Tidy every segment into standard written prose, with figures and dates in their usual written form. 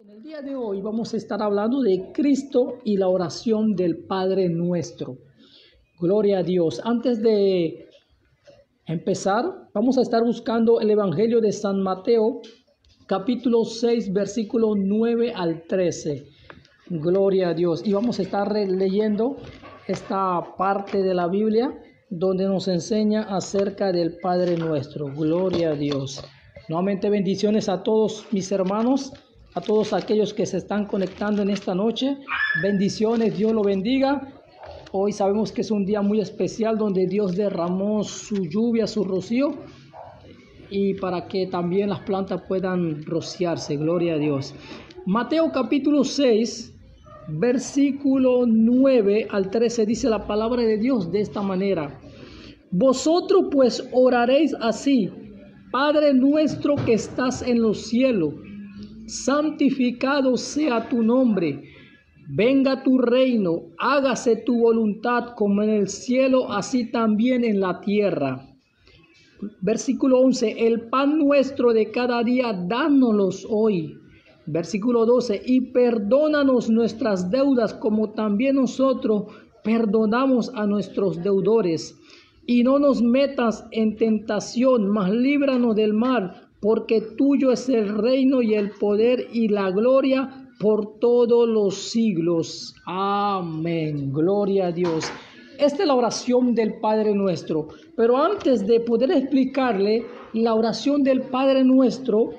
En el día de hoy vamos a estar hablando de Cristo y la oración del Padre Nuestro. Gloria a Dios. Antes de empezar, vamos a estar buscando el Evangelio de San Mateo, capítulo 6, versículo 9 al 13. Gloria a Dios. Y vamos a estar leyendo esta parte de la Biblia donde nos enseña acerca del Padre Nuestro. Gloria a Dios. Nuevamente bendiciones a todos mis hermanos, a todos aquellos que se están conectando en esta noche. Bendiciones, Dios lo bendiga. Hoy sabemos que es un día muy especial donde Dios derramó su lluvia, su rocío, y para que también las plantas puedan rociarse. Gloria a Dios. Mateo capítulo 6, versículo 9 al 13 dice la palabra de Dios de esta manera: Vosotros pues oraréis así: Padre nuestro que estás en los cielos, santificado sea tu nombre. Venga tu reino, hágase tu voluntad como en el cielo, así también en la tierra. Versículo 11, el pan nuestro de cada día, dánoslos hoy. Versículo 12, y perdónanos nuestras deudas como también nosotros perdonamos a nuestros deudores. Y no nos metas en tentación, mas líbranos del mal, porque tuyo es el reino y el poder y la gloria por todos los siglos. Amén. Gloria a Dios. Esta es la oración del Padre Nuestro. Pero antes de poder explicarle la oración del Padre Nuestro,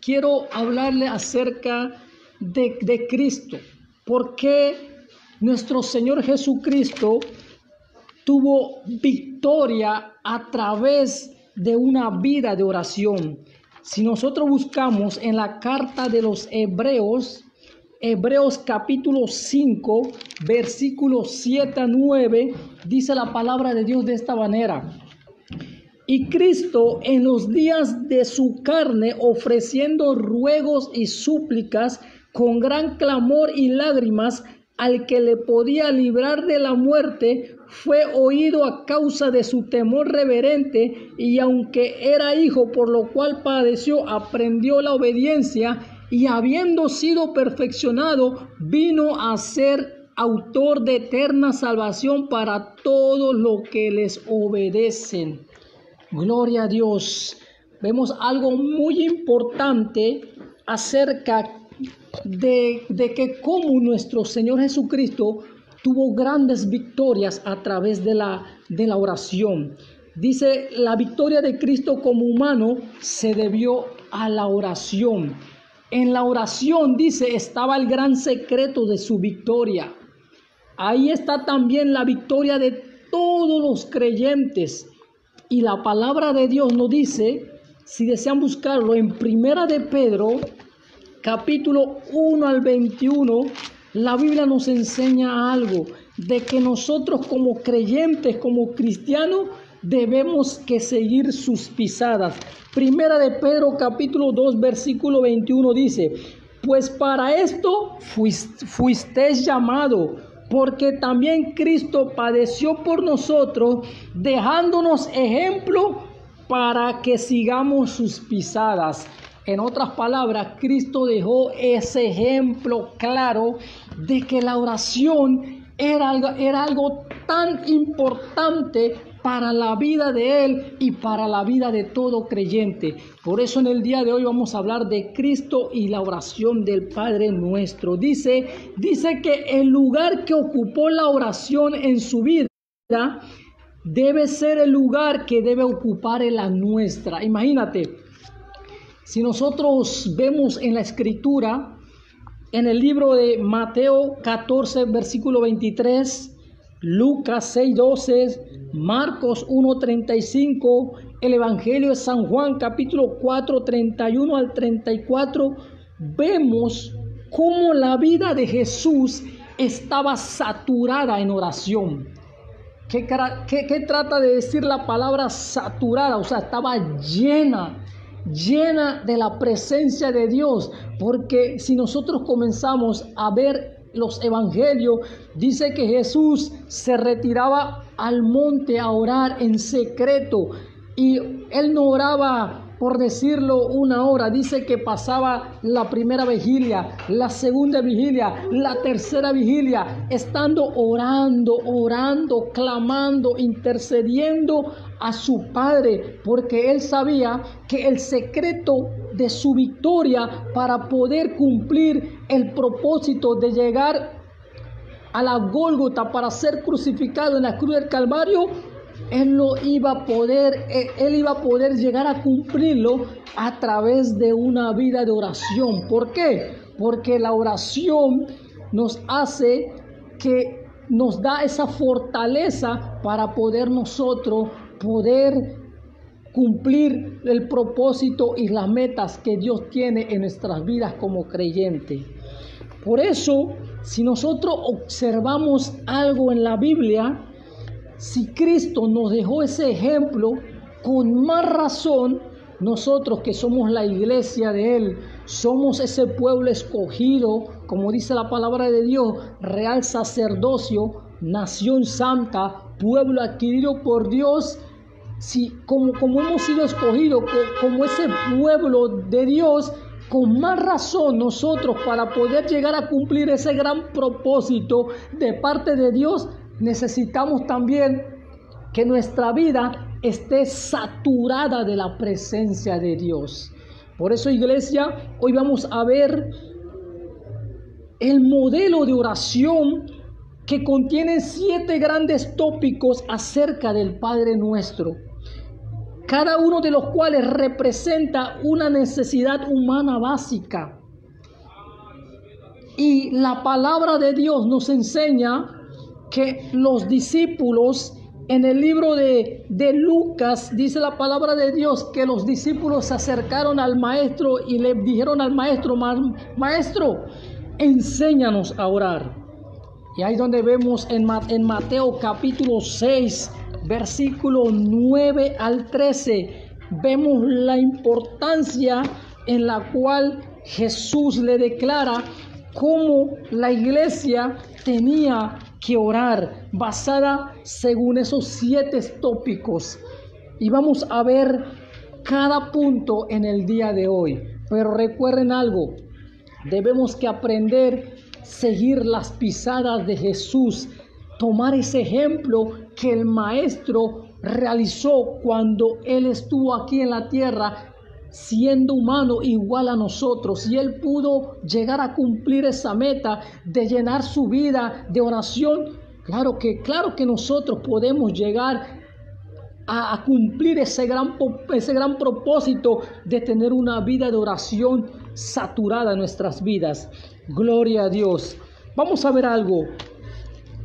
quiero hablarle acerca de Cristo. Porque nuestro Señor Jesucristo tuvo victoria a través de una vida de oración. Si nosotros buscamos en la carta de los Hebreos, Hebreos capítulo 5, versículos 7 a 9, dice la palabra de Dios de esta manera: Y Cristo en los días de su carne, ofreciendo ruegos y súplicas con gran clamor y lágrimas al que le podía librar de la muerte, fue oído a causa de su temor reverente, y aunque era hijo, por lo cual padeció, aprendió la obediencia, y habiendo sido perfeccionado, vino a ser autor de eterna salvación para todos los que les obedecen. Gloria a Dios. Vemos algo muy importante acerca de que como nuestro Señor Jesucristo tuvo grandes victorias a través de la oración. Dice, la victoria de Cristo como humano se debió a la oración. En la oración, dice, estaba el gran secreto de su victoria. Ahí está también la victoria de todos los creyentes. Y la palabra de Dios nos dice, si desean buscarlo, en Primera de Pedro, capítulo 1 al 21, la Biblia nos enseña algo de que nosotros como creyentes, como cristianos, debemos que seguir sus pisadas. Primera de Pedro, capítulo 2, versículo 21 dice: Pues para esto fuisteis llamados, porque también Cristo padeció por nosotros, dejándonos ejemplo para que sigamos sus pisadas. En otras palabras, Cristo dejó ese ejemplo claro de que la oración era algo tan importante para la vida de Él y para la vida de todo creyente. Por eso en el día de hoy vamos a hablar de Cristo y la oración del Padre Nuestro. Dice que el lugar que ocupó la oración en su vida debe ser el lugar que debe ocupar en la nuestra. Imagínate, si nosotros vemos en la Escritura, en el libro de Mateo 14, versículo 23, Lucas 6, 12, Marcos 1, 35, el Evangelio de San Juan, capítulo 4, 31 al 34, vemos cómo la vida de Jesús estaba saturada en oración. ¿Qué trata de decir la palabra saturada? O sea, estaba llena de la presencia de Dios, porque si nosotros comenzamos a ver los evangelios, dice que Jesús se retiraba al monte a orar en secreto, y él no oraba por decirlo, una hora. Dice que pasaba la primera vigilia, la segunda vigilia, la tercera vigilia, estando orando, clamando, intercediendo a su Padre, porque él sabía que el secreto de su victoria para poder cumplir el propósito de llegar a la Gólgota para ser crucificado en la cruz del Calvario, él iba a poder llegar a cumplirlo a través de una vida de oración. ¿Por qué? Porque la oración nos hace que nos da esa fortaleza para poder nosotros cumplir el propósito y las metas que Dios tiene en nuestras vidas como creyentes. Por eso, si nosotros observamos algo en la Biblia, si Cristo nos dejó ese ejemplo, con más razón, nosotros que somos la iglesia de Él, somos ese pueblo escogido, como dice la palabra de Dios, real sacerdocio, nación santa, pueblo adquirido por Dios. Si como hemos sido escogidos como ese pueblo de Dios, con más razón nosotros, para poder llegar a cumplir ese gran propósito de parte de Dios, necesitamos también que nuestra vida esté saturada de la presencia de Dios. Por eso, iglesia, hoy vamos a ver el modelo de oración que contiene 7 grandes tópicos acerca del Padre Nuestro, cada uno de los cuales representa una necesidad humana básica. Y la palabra de Dios nos enseña que los discípulos, en el libro de Lucas, dice la palabra de Dios que los discípulos se acercaron al maestro y le dijeron al maestro: Maestro, enséñanos a orar. Y ahí donde vemos en Mateo capítulo 6, versículo 9 al 13, vemos la importancia en la cual Jesús le declara cómo la iglesia tenía que orar, basada según esos 7 tópicos. Y vamos a ver cada punto en el día de hoy. Pero recuerden algo, debemos que aprender a seguir las pisadas de Jesús, tomar ese ejemplo que el Maestro realizó cuando Él estuvo aquí en la tierra, siendo humano igual a nosotros, y Él pudo llegar a cumplir esa meta de llenar su vida de oración. Claro que nosotros podemos llegar a cumplir ese gran propósito de tener una vida de oración saturada en nuestras vidas. Gloria a Dios. Vamos a ver algo.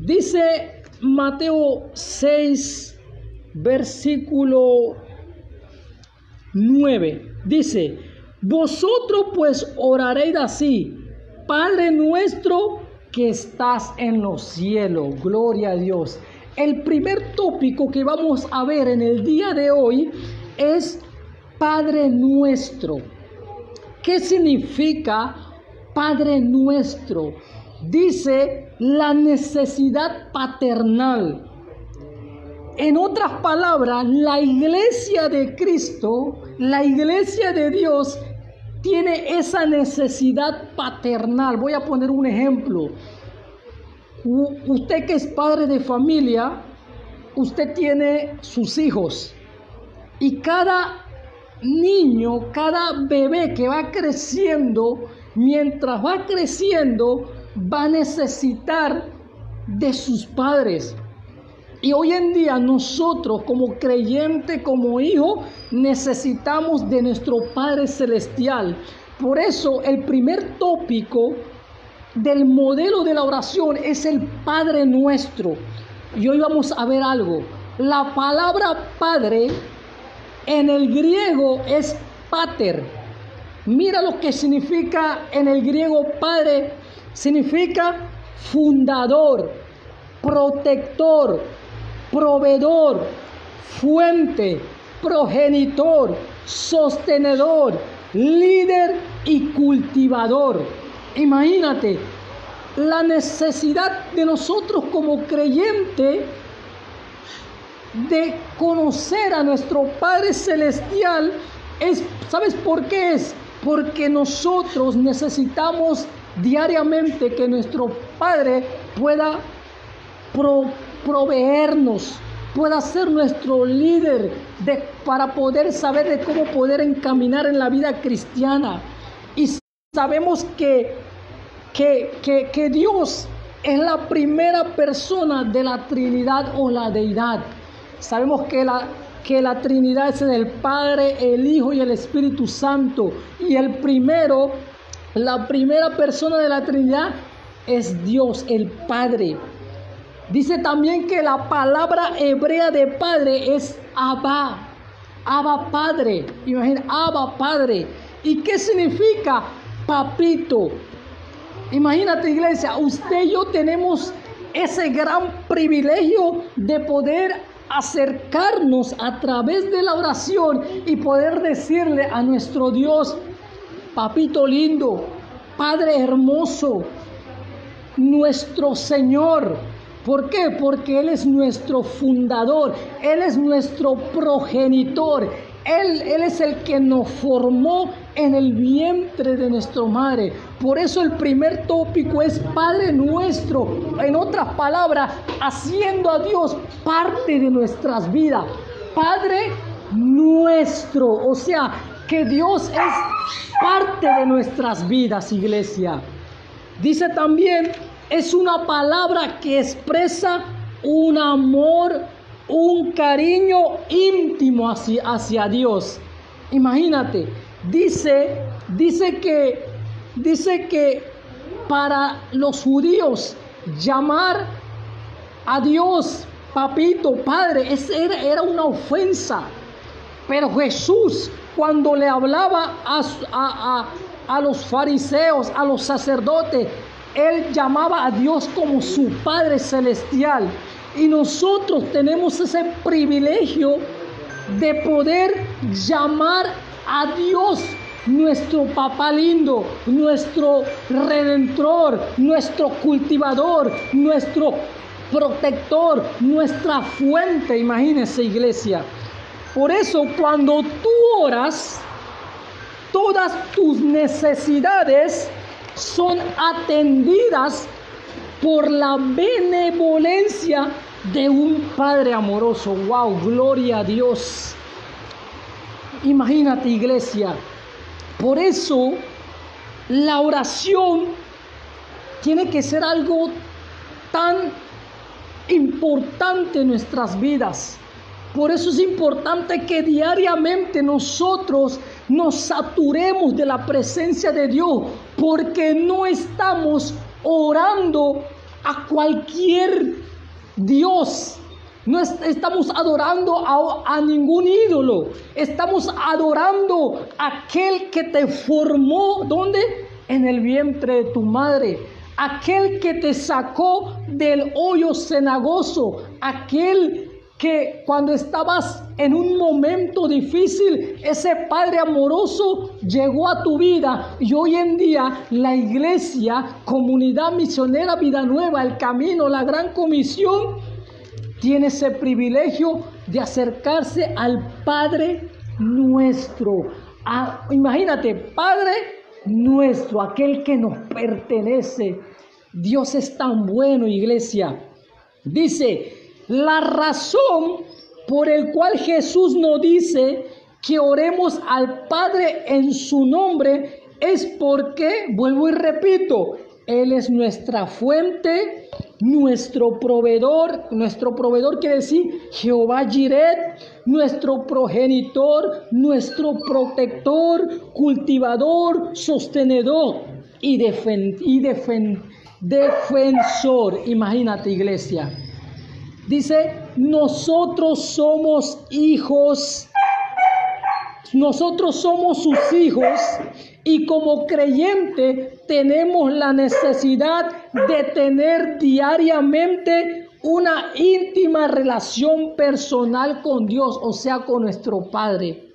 Dice Mateo 6, versículo 9. Dice: vosotros pues oraréis así: Padre nuestro que estás en los cielos. Gloria a Dios. El primer tópico que vamos a ver en el día de hoy es Padre nuestro. ¿Qué significa Padre nuestro? Dice la necesidad paternal. En otras palabras, la iglesia de Cristo, la iglesia de Dios, tiene esa necesidad paternal. Voy a poner un ejemplo. Usted que es padre de familia, usted tiene sus hijos. Y cada niño, cada bebé que va creciendo, mientras va creciendo, va a necesitar de sus padres. Y hoy en día nosotros como creyente, como hijo, necesitamos de nuestro Padre Celestial. Por eso el primer tópico del modelo de la oración es el Padre Nuestro. Y hoy vamos a ver algo. La palabra Padre en el griego es pater. Mira lo que significa en el griego Padre. Significa fundador, protector, proveedor, fuente, progenitor, sostenedor, líder y cultivador. Imagínate la necesidad de nosotros como creyentes de conocer a nuestro Padre Celestial ¿Sabes por qué es? Porque nosotros necesitamos diariamente que nuestro Padre pueda proveernos, pueda ser nuestro líder para poder saber de cómo poder encaminar en la vida cristiana. Y sabemos que Dios es la primera persona de la Trinidad o la deidad. Sabemos que la Trinidad es el Padre, el Hijo y el Espíritu Santo. Y la primera persona de la Trinidad es Dios, el Padre. Dice también que la palabra hebrea de Padre es Abba. Abba Padre. Imagina, Abba Padre. ¿Y qué significa papito? Imagínate, iglesia, usted y yo tenemos ese gran privilegio de poder acercarnos a través de la oración y poder decirle a nuestro Dios: papito lindo, Padre hermoso, nuestro Señor. ¿Por qué? Porque Él es nuestro fundador, Él es nuestro progenitor, Él es el que nos formó en el vientre de nuestra madre. Por eso el primer tópico es Padre nuestro. En otras palabras, haciendo a Dios parte de nuestras vidas. Padre nuestro. O sea, que Dios es parte de nuestras vidas, iglesia. Dice también, es una palabra que expresa un amor, un cariño íntimo hacia Dios. Imagínate, dice que para los judíos llamar a Dios papito, padre, era una ofensa. Pero Jesús, cuando le hablaba a los fariseos, a los sacerdotes, Él llamaba a Dios como su Padre Celestial. Y nosotros tenemos ese privilegio de poder llamar a Dios nuestro papá lindo, nuestro redentor, nuestro cultivador, nuestro protector, nuestra fuente. Imagínense, iglesia. Por eso, cuando tú oras, todas tus necesidades son atendidas por la benevolencia de un Padre amoroso. ¡Wow! ¡Gloria a Dios! Imagínate, iglesia. Por eso, la oración tiene que ser algo tan importante en nuestras vidas. Por eso es importante que diariamente nosotros nos saturemos de la presencia de Dios, porque no estamos orando a cualquier Dios. No estamos adorando a ningún ídolo. Estamos adorando a aquel que te formó, ¿dónde? En el vientre de tu madre. Aquel que te sacó del hoyo cenagoso. Aquel que cuando estabas en un momento difícil, ese Padre amoroso llegó a tu vida. Y hoy en día la iglesia, Comunidad Misionera Vida Nueva, El Camino, la Gran Comisión, tiene ese privilegio de acercarse al Padre nuestro. Imagínate, Padre nuestro, aquel que nos pertenece. Dios es tan bueno, iglesia. Dice, la razón por el cual Jesús nos dice que oremos al Padre en su nombre es porque, vuelvo y repito, Él es nuestra fuente, nuestro proveedor. Nuestro proveedor quiere decir Jehová Jireh, nuestro progenitor, nuestro protector, cultivador, sostenedor y defensor. Imagínate, iglesia. Dice, nosotros somos hijos, nosotros somos sus hijos, y como creyente tenemos la necesidad de tener diariamente una íntima relación personal con Dios, o sea, con nuestro Padre.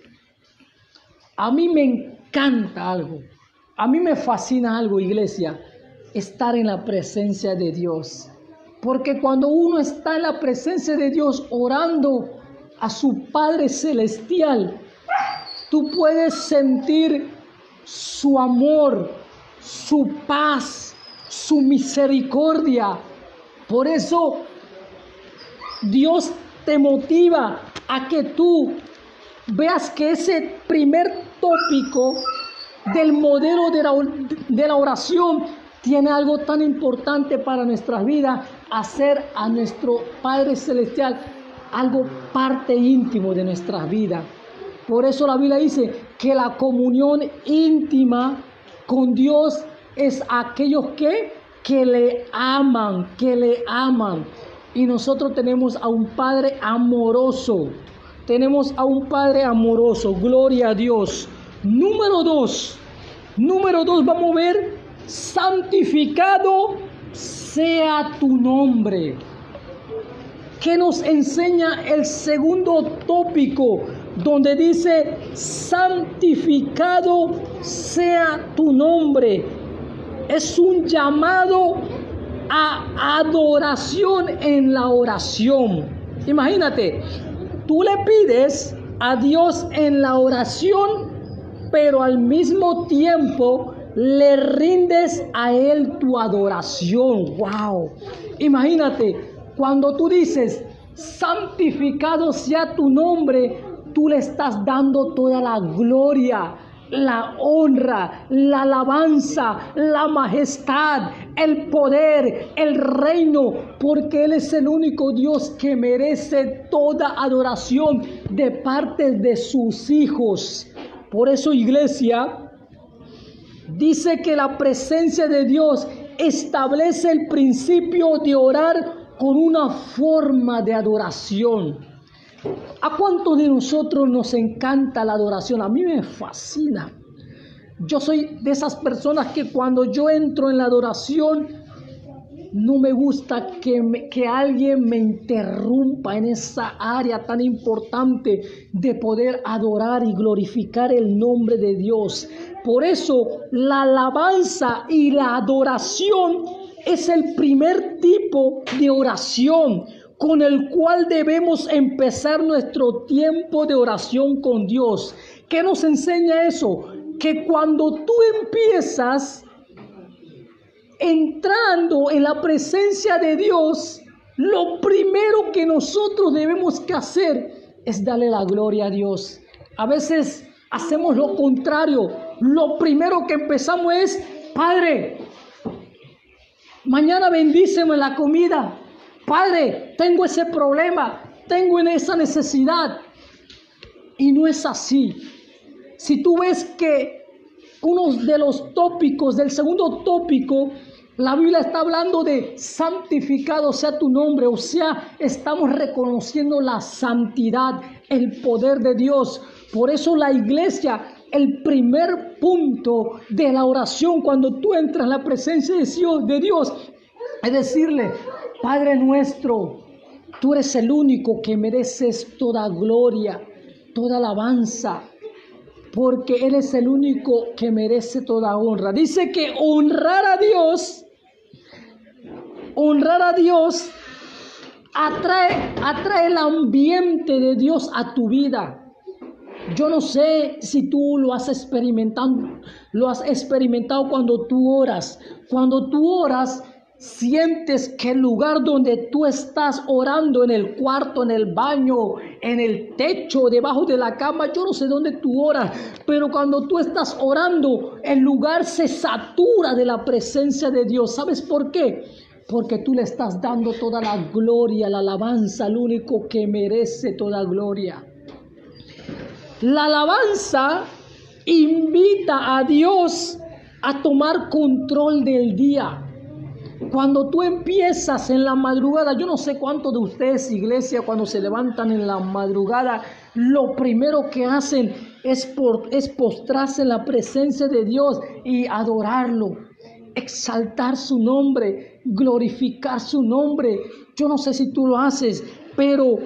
A mí me encanta algo, a mí me fascina algo, iglesia, estar en la presencia de Dios. Porque cuando uno está en la presencia de Dios orando a su Padre Celestial, tú puedes sentir su amor, su paz, su misericordia. Por eso Dios te motiva a que tú veas que ese primer tópico del modelo de la oración tiene algo tan importante para nuestras vidas, hacer a nuestro Padre Celestial algo parte íntimo de nuestras vidas. Por eso la Biblia dice que la comunión íntima con Dios es aquellos que le aman, Y nosotros tenemos a un Padre amoroso. Tenemos a un Padre amoroso. Gloria a Dios. Número dos, vamos a ver, santificado sea tu nombre. ¿Qué nos enseña el segundo tópico? Donde dice, santificado sea tu nombre. Es un llamado a adoración en la oración. Imagínate, tú le pides a Dios en la oración, pero al mismo tiempo le rindes a Él tu adoración. ¡Wow! Imagínate, cuando tú dices, santificado sea tu nombre, tú le estás dando toda la gloria, la honra, la alabanza, la majestad, el poder, el reino, porque Él es el único Dios que merece toda adoración de parte de sus hijos. Por eso, iglesia, dice que la presencia de Dios establece el principio de orar con una forma de adoración. ¿A cuántos de nosotros nos encanta la adoración? A mí me fascina. Yo soy de esas personas que cuando yo entro en la adoración, no me gusta que alguien me interrumpa en esa área tan importante de poder adorar y glorificar el nombre de Dios. Por eso la alabanza y la adoración es el primer tipo de oración con el cual debemos empezar nuestro tiempo de oración con Dios. ¿Qué nos enseña eso? Que cuando tú empiezas entrando en la presencia de Dios, lo primero que nosotros debemos que hacer es darle la gloria a Dios. A veces hacemos lo contrario. Lo primero que empezamos es, Padre, mañana bendíceme la comida. Padre, tengo ese problema, tengo esa necesidad. Y no es así. Si tú ves que uno de los tópicos, del segundo tópico, la Biblia está hablando de santificado sea tu nombre, o sea, estamos reconociendo la santidad, el poder de Dios. Por eso la iglesia, el primer punto de la oración cuando tú entras en la presencia de Dios, es decirle, Padre nuestro, tú eres el único que mereces toda gloria, toda alabanza, porque Él es el único que merece toda honra. Dice que honrar a Dios atrae el ambiente de Dios a tu vida. Yo no sé si tú lo has experimentado cuando tú oras. Cuando tú oras, sientes que el lugar donde tú estás orando, en el cuarto, en el baño, en el techo, debajo de la cama, yo no sé dónde tú oras, pero cuando tú estás orando, el lugar se satura de la presencia de Dios. ¿Sabes por qué? Porque tú le estás dando toda la gloria, la alabanza al único que merece toda gloria. La alabanza invita a Dios a tomar control del día. Cuando tú empiezas en la madrugada, yo no sé cuántos de ustedes, iglesia, cuando se levantan en la madrugada, lo primero que hacen es postrarse en la presencia de Dios y adorarlo, exaltar su nombre, glorificar su nombre. Yo no sé si tú lo haces, pero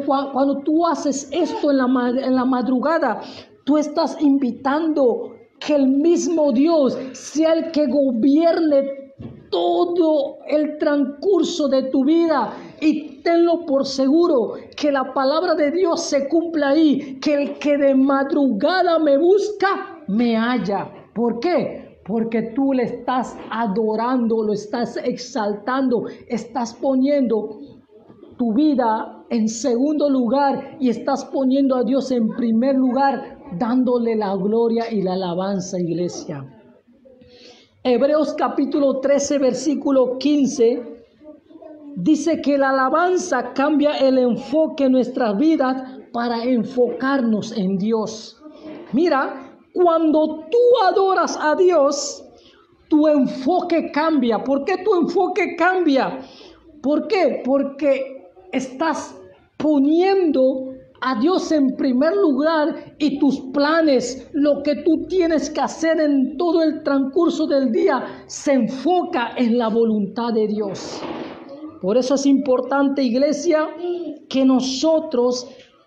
cuando tú haces esto en la madrugada, tú estás invitando que el mismo Dios sea el que gobierne todo el transcurso de tu vida, y tenlo por seguro que la palabra de Dios se cumple ahí, que el que de madrugada me busca, me halla. ¿Por qué? Porque tú le estás adorando, lo estás exaltando, estás poniendo tu vida en segundo lugar y estás poniendo a Dios en primer lugar, dándole la gloria y la alabanza, iglesia. Hebreos capítulo 13, versículo 15, dice que la alabanza cambia el enfoque en nuestras vidas para enfocarnos en Dios. Mira, cuando tú adoras a Dios, tu enfoque cambia. ¿Por qué tu enfoque cambia? ¿Por qué? Porque estás poniendo a Dios en primer lugar y tus planes, lo que tú tienes que hacer en todo el transcurso del día, se enfoca en la voluntad de Dios. Por eso es importante, iglesia, que nosotros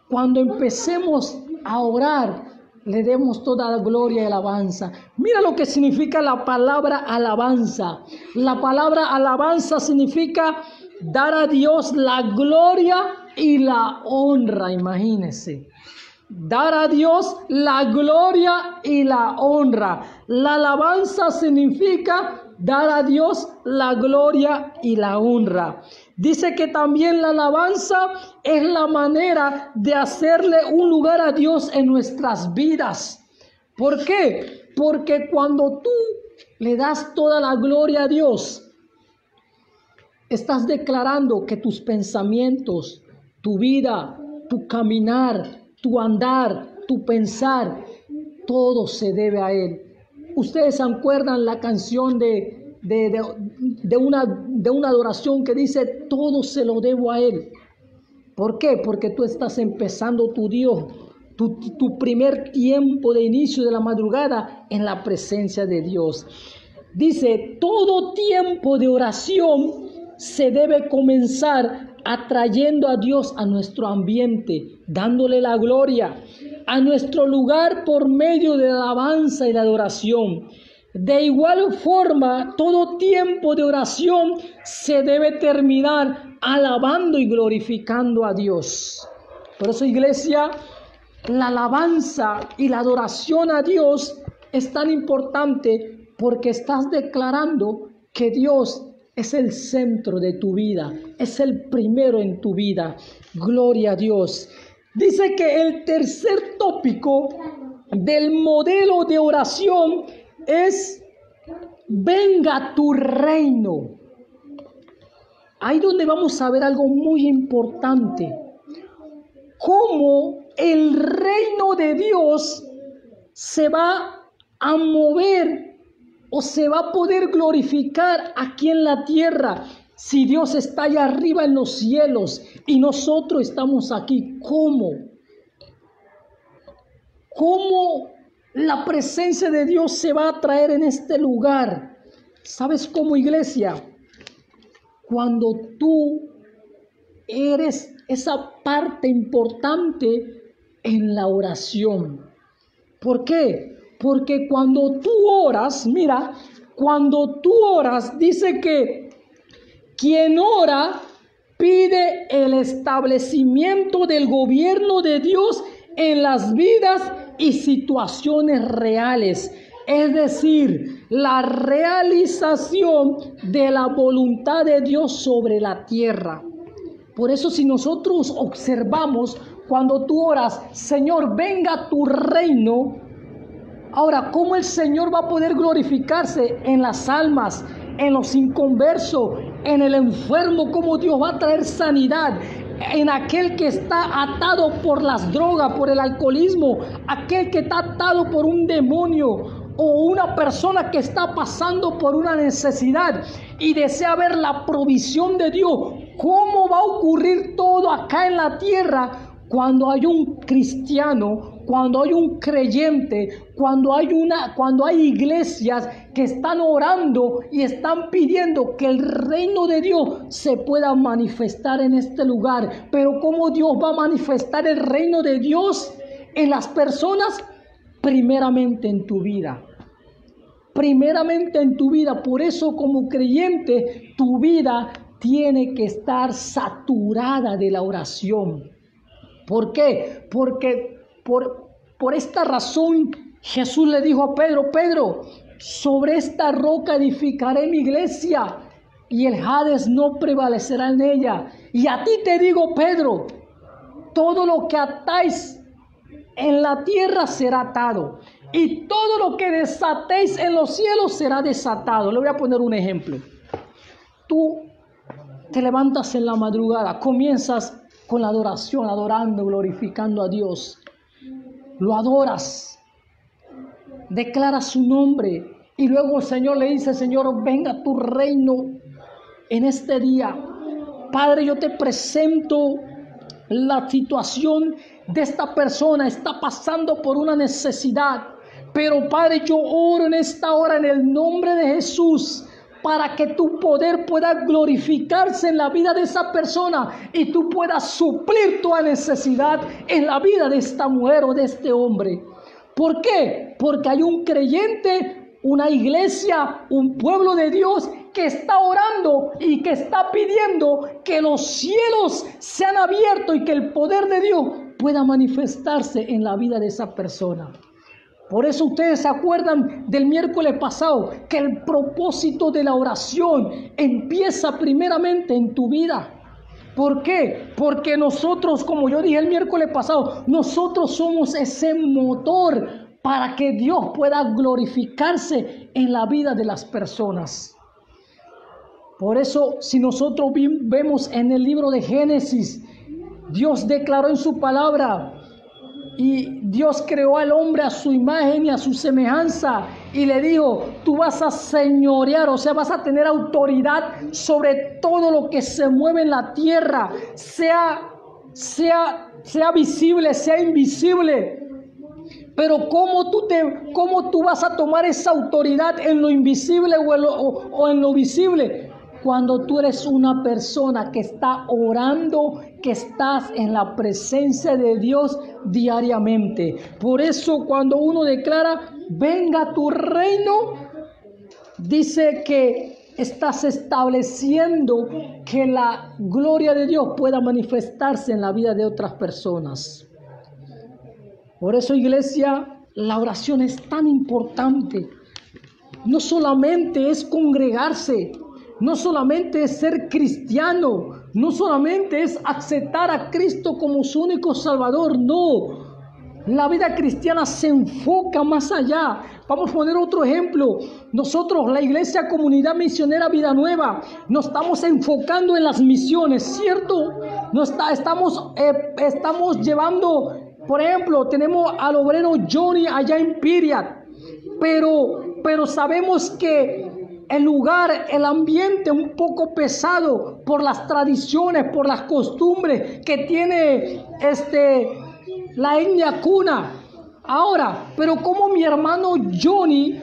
cuando empecemos a orar, le demos toda la gloria y alabanza. Mira lo que significa la palabra alabanza. La palabra alabanza significa dar a Dios la gloria y la honra, imagínense. Dar a Dios la gloria y la honra. La alabanza significa dar a Dios la gloria y la honra. Dice que también la alabanza es la manera de hacerle un lugar a Dios en nuestras vidas. ¿Por qué? Porque cuando tú le das toda la gloria a Dios, estás declarando que tus pensamientos, tu vida, tu caminar, tu andar, tu pensar, todo se debe a Él. Ustedes se acuerdan la canción de una adoración que dice: todo se lo debo a Él. ¿Por qué? Porque tú estás empezando tu Dios, tu primer tiempo de inicio de la madrugada en la presencia de Dios. Dice: todo tiempo de oración se debe comenzar atrayendo a Dios a nuestro ambiente, dándole la gloria, a nuestro lugar por medio de la alabanza y la adoración. De igual forma, todo tiempo de oración se debe terminar alabando y glorificando a Dios. Por eso, iglesia, la alabanza y la adoración a Dios es tan importante, porque estás declarando que Dios es el centro de tu vida, es el primero en tu vida. Gloria a Dios. Dice que el tercer tópico del modelo de oración es: venga tu reino. Ahí donde vamos a ver algo muy importante. Cómo el reino de Dios se va a mover o se va a poder glorificar aquí en la tierra. Si Dios está allá arriba en los cielos y nosotros estamos aquí, ¿cómo? ¿Cómo la presencia de Dios se va a traer en este lugar? ¿Sabes cómo, iglesia? Cuando tú eres esa parte importante en la oración. ¿Por qué? Porque cuando tú oras, mira, cuando tú oras, dice que quien ora pide el establecimiento del gobierno de Dios en las vidas y situaciones reales. Es decir, la realización de la voluntad de Dios sobre la tierra. Por eso, si nosotros observamos, cuando tú oras: Señor, venga tu reino. Ahora, ¿cómo el Señor va a poder glorificarse en las almas, en los inconversos, en el enfermo? ¿Cómo Dios va a traer sanidad en aquel que está atado por las drogas, por el alcoholismo, aquel que está atado por un demonio, o una persona que está pasando por una necesidad y desea ver la provisión de Dios? ¿Cómo va a ocurrir todo acá en la tierra cuando hay un cristiano, cuando hay un creyente, cuando hay iglesias que están orando y están pidiendo que el reino de Dios se pueda manifestar en este lugar? Pero ¿cómo Dios va a manifestar el reino de Dios en las personas? Primeramente en tu vida. primeramente en tu vida. Por eso, como creyente, tu vida tiene que estar saturada de la oración. ¿Por qué? Porque por esta razón Jesús le dijo a Pedro: Pedro, sobre esta roca edificaré mi iglesia, y el Hades no prevalecerá en ella. Y a ti te digo, Pedro, todo lo que atáis en la tierra será atado, y todo lo que desatéis en los cielos será desatado. Le voy a poner un ejemplo. Tú te levantas en la madrugada, comienzas con la adoración, adorando, glorificando a Dios. Lo adoras, declaras su nombre, y luego el Señor le dice: Señor, venga tu reino en este día. Padre, yo te presento la situación de esta persona, está pasando por una necesidad, pero Padre, yo oro en esta hora en el nombre de Jesús, para que tu poder pueda glorificarse en la vida de esa persona y tú puedas suplir toda necesidad en la vida de esta mujer o de este hombre. ¿Por qué? Porque hay un creyente, una iglesia, un pueblo de Dios que está orando y que está pidiendo que los cielos sean abiertos y que el poder de Dios pueda manifestarse en la vida de esa persona. Por eso ustedes se acuerdan del miércoles pasado, que el propósito de la oración empieza primeramente en tu vida. ¿Por qué? Porque nosotros, como yo dije el miércoles pasado, nosotros somos ese motor para que Dios pueda glorificarse en la vida de las personas. Por eso, si nosotros vemos en el libro de Génesis, Dios declaró en su palabra: y Dios creó al hombre a su imagen y a su semejanza, y le dijo: tú vas a señorear, o sea, vas a tener autoridad sobre todo lo que se mueve en la tierra, sea visible, sea invisible. Pero ¿cómo tú vas a tomar esa autoridad en lo invisible o en lo visible? Cuando tú eres una persona que está orando, que estás en la presencia de Dios diariamente. Por eso cuando uno declara: venga tu reino, dice que estás estableciendo que la gloria de Dios pueda manifestarse en la vida de otras personas. Por eso, iglesia, la oración es tan importante. No solamente es congregarse, no solamente es ser cristiano, no solamente es aceptar a Cristo como su único Salvador, no. La vida cristiana se enfoca más allá. Vamos a poner otro ejemplo. Nosotros, la Iglesia Comunidad Misionera Vida Nueva, nos estamos enfocando en las misiones, ¿cierto? Estamos llevando, por ejemplo, tenemos al obrero Johnny allá en Piriat, pero sabemos que el lugar, el ambiente un poco pesado por las tradiciones, por las costumbres que tiene la etnia cuna. Ahora, pero ¿cómo mi hermano Johnny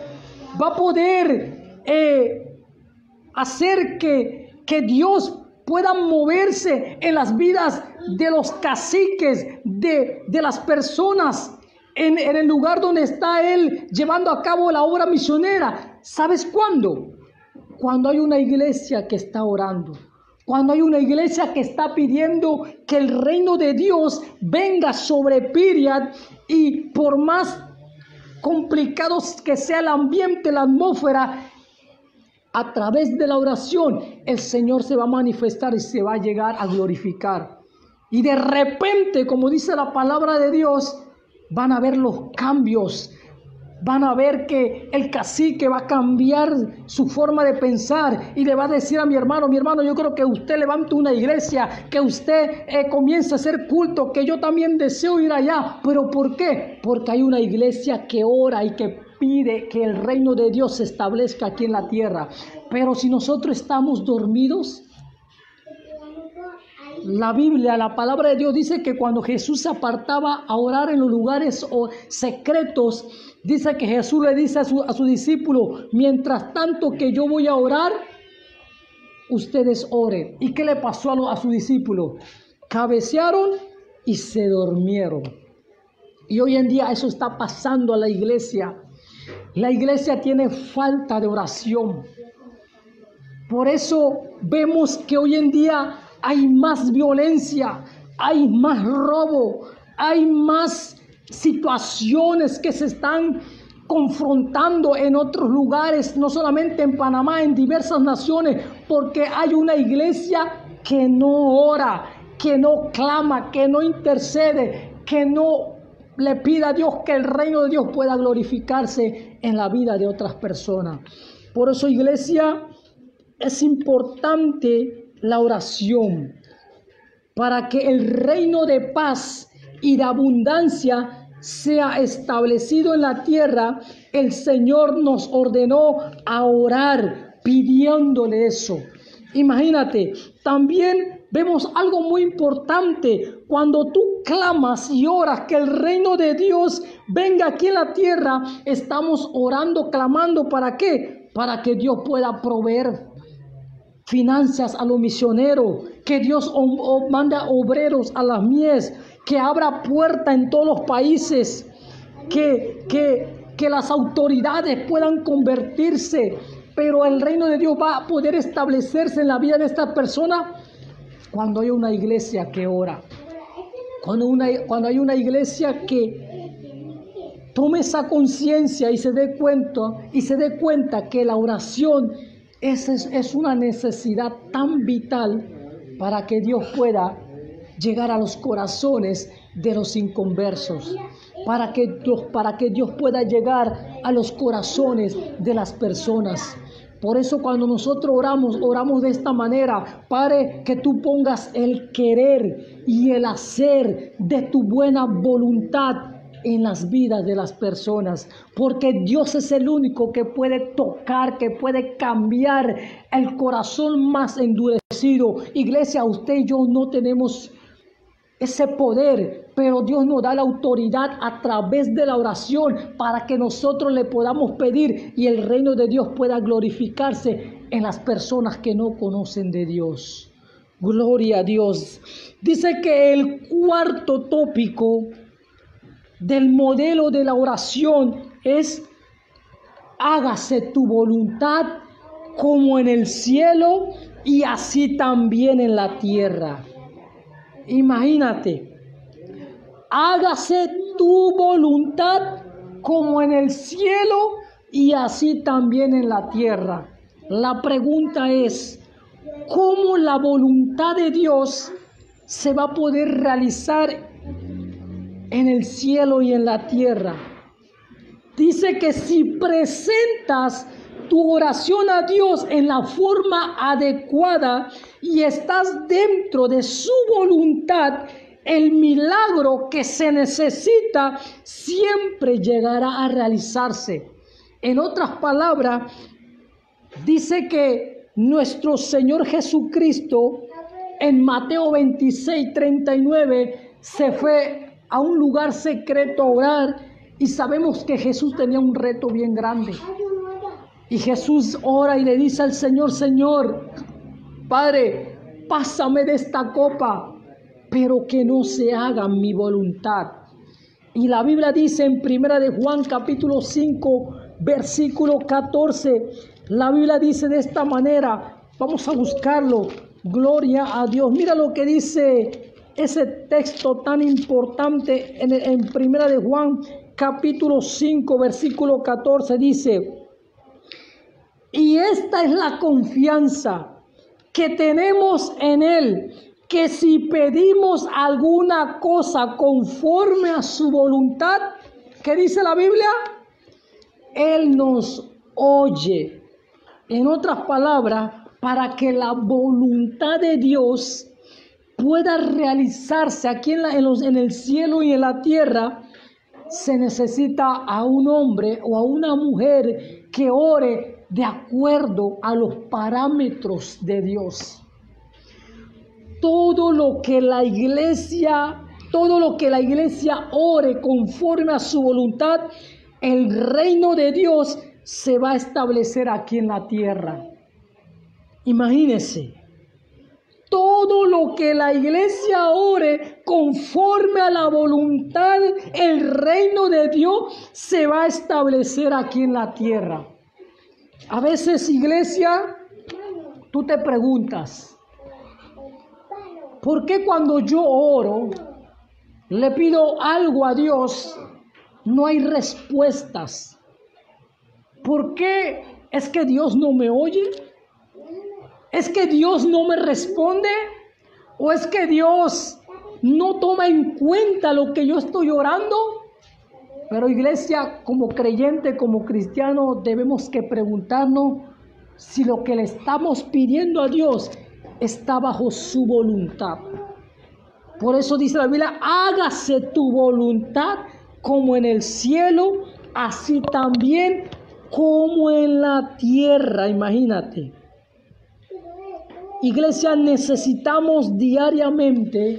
va a poder hacer que Dios pueda moverse en las vidas de los caciques, de las personas en el lugar donde está él llevando a cabo la obra misionera? ¿Sabes cuándo? Cuando hay una iglesia que está orando, cuando hay una iglesia que está pidiendo que el reino de Dios venga sobre Piriat, y por más complicados que sea el ambiente, la atmósfera, a través de la oración el Señor se va a manifestar y se va a llegar a glorificar. Y de repente, como dice la palabra de Dios, van a ver los cambios. Van a ver que el cacique va a cambiar su forma de pensar y le va a decir a mi hermano: yo creo que usted levante una iglesia, que usted comience a hacer culto, que yo también deseo ir allá. ¿Pero por qué? Porque hay una iglesia que ora y que pide que el reino de Dios se establezca aquí en la tierra. Pero si nosotros estamos dormidos, la Biblia, la palabra de Dios dice que cuando Jesús se apartaba a orar en los lugares secretos, dice que Jesús le dice a su discípulo: mientras tanto que yo voy a orar, ustedes oren. ¿Y qué le pasó a su discípulo? Cabecearon y se durmieron. Y hoy en día eso está pasando a la iglesia. La iglesia tiene falta de oración. Por eso vemos que hoy en día hay más violencia, hay más robo, hay más situaciones que se están confrontando en otros lugares, no solamente en Panamá, en diversas naciones, porque hay una iglesia que no ora, que no clama, que no intercede, que no le pide a Dios que el reino de Dios pueda glorificarse en la vida de otras personas. Por eso, iglesia, es importante la oración para que el reino de paz y de abundancia sea establecido en la tierra. El Señor nos ordenó a orar pidiéndole eso. Imagínate, también vemos algo muy importante. Cuando tú clamas y oras que el reino de Dios venga aquí en la tierra, estamos orando, clamando, ¿para qué? Para que Dios pueda proveer finanzas a los misioneros, que Dios manda obreros a las mies, que abra puertas en todos los países, que las autoridades puedan convertirse, pero el reino de Dios va a poder establecerse en la vida de estas personas cuando hay una iglesia que ora, cuando hay una iglesia que tome esa conciencia y se dé cuenta que la oración es una necesidad tan vital para que Dios pueda llegar a los corazones de los inconversos, para que Dios pueda llegar a los corazones de las personas. Por eso cuando nosotros oramos de esta manera: Padre, que tú pongas el querer y el hacer de tu buena voluntad en las vidas de las personas, porque Dios es el único que puede tocar, que puede cambiar el corazón más endurecido. Iglesia, usted y yo no tenemos ese poder, pero Dios nos da la autoridad a través de la oración para que nosotros le podamos pedir y el reino de Dios pueda glorificarse en las personas que no conocen de Dios. Gloria a Dios. Dice que el cuarto tópico del modelo de la oración es: hágase tu voluntad como en el cielo y así también en la tierra. Imagínate, hágase tu voluntad como en el cielo y así también en la tierra. La pregunta es: ¿cómo la voluntad de Dios se va a poder realizar en el cielo y en la tierra? Dice que si presentas tu oración a Dios en la forma adecuada y estás dentro de su voluntad, el milagro que se necesita siempre llegará a realizarse. En otras palabras, dice que nuestro Señor Jesucristo en Mateo 26:39 se fue a un lugar secreto a orar, y sabemos que Jesús tenía un reto bien grande. Y Jesús ora y le dice al Señor: Señor, Padre, pásame de esta copa, pero que no se haga mi voluntad. Y la Biblia dice en 1 de Juan capítulo 5, versículo 14, la Biblia dice de esta manera, vamos a buscarlo, gloria a Dios. Mira lo que dice ese texto tan importante en 1 de Juan capítulo 5, versículo 14, dice: y esta es la confianza que tenemos en Él, que si pedimos alguna cosa conforme a su voluntad, ¿qué dice la Biblia? Él nos oye. En otras palabras, para que la voluntad de Dios pueda realizarse aquí en el cielo y en la tierra, se necesita a un hombre o a una mujer que ore de acuerdo a los parámetros de Dios. Todo lo que la iglesia ore conforme a su voluntad, el reino de Dios se va a establecer aquí en la tierra. Imagínense, todo todo lo que la iglesia ore conforme a la voluntad, el reino de Dios se va a establecer aquí en la tierra. A veces, iglesia, tú te preguntas, ¿por qué cuando yo oro, le pido algo a Dios, no hay respuestas? ¿Por qué es que Dios no me oye? ¿Es que Dios no me responde? ¿O es que Dios no toma en cuenta lo que yo estoy orando? Pero iglesia, como creyente, como cristiano, debemos que preguntarnos si lo que le estamos pidiendo a Dios está bajo su voluntad. Por eso dice la Biblia, hágase tu voluntad como en el cielo, así también como en la tierra. Imagínate. Iglesia, necesitamos diariamente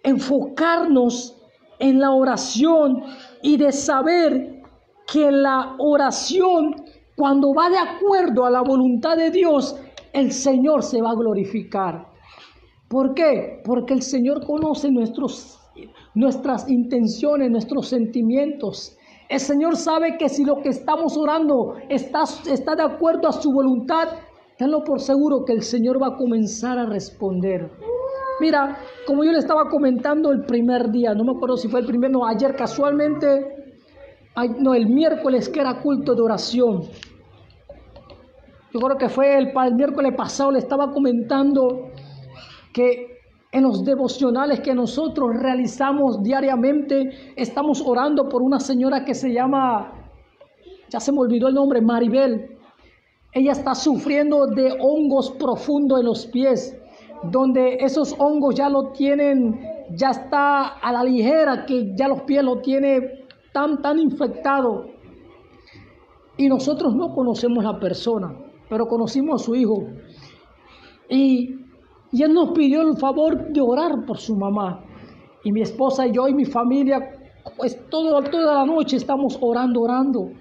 enfocarnos en la oración y de saber que la oración, cuando va de acuerdo a la voluntad de Dios, el Señor se va a glorificar. ¿Por qué? Porque el Señor conoce nuestras intenciones, nuestros sentimientos. El Señor sabe que si lo que estamos orando está de acuerdo a su voluntad, tenlo por seguro que el Señor va a comenzar a responder. Mira, como yo le estaba comentando el primer día, no me acuerdo si fue el primero, no, ayer casualmente, el miércoles que era culto de oración. Yo creo que fue el miércoles pasado, le estaba comentando que en los devocionales que nosotros realizamos diariamente, estamos orando por una señora que se llama, ya se me olvidó el nombre, Maribel. Ella está sufriendo de hongos profundos en los pies, donde esos hongos ya lo tienen, ya está a la ligera, que ya los pies lo tiene tan infectado. Y nosotros no conocemos a la persona, pero conocimos a su hijo. Y él nos pidió el favor de orar por su mamá. Y mi esposa y yo y mi familia, pues toda la noche estamos orando.